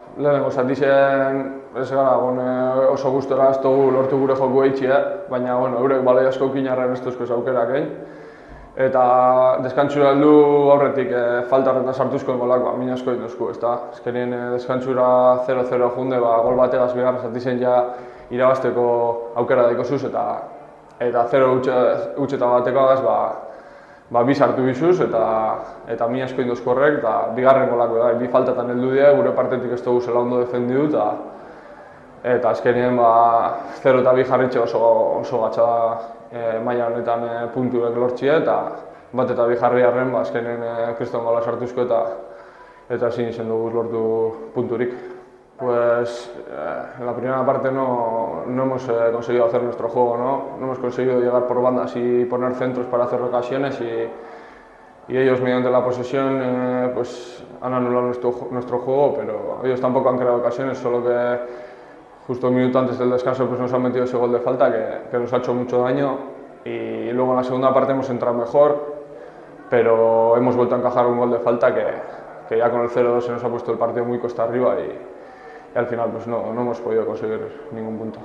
Lehenengo zati zen, ez gara, oso gustora ez dugu lortu gure joku eitxia, baina eurek baloi asko kinarren ez duzko aukerak egin. Eta deskantzura heldu aurretik falta horretan sartuzko golak min asko egin duzku, ezta? Azkenien deskantzura 0-0 junde, gol bategaz bigarren zati zen ja irabazteko aukera daiko zuz, eta 0 utxeta bateko agaz, bi sartu bizuz eta min asko egin duzko horrek, eta bigarren golako da, bi faltatan heldu dira, gure partetik ez dugu zela ondo defendidu, eta azkenien 0 eta 2 jarritxe oso gatsa da maila honetan puntuek lortxia, eta bat eta 2 jarri harren azkenien kriston gola sartuzko eta ezin izan dugu lortu punturik. Pues en la primera parte no hemos conseguido hacer nuestro juego, no hemos conseguido llegar por bandas y poner centros para hacer ocasiones y ellos mediante la posesión pues han anulado nuestro juego, pero ellos tampoco han creado ocasiones, solo que justo un minuto antes del descanso pues nos han metido ese gol de falta que nos ha hecho mucho daño y luego en la segunda parte hemos entrado mejor, pero hemos vuelto a encajar un gol de falta que ya con el 0-2 se nos ha puesto el partido muy costa arriba y al final pues no hemos podido conseguir ningún punto.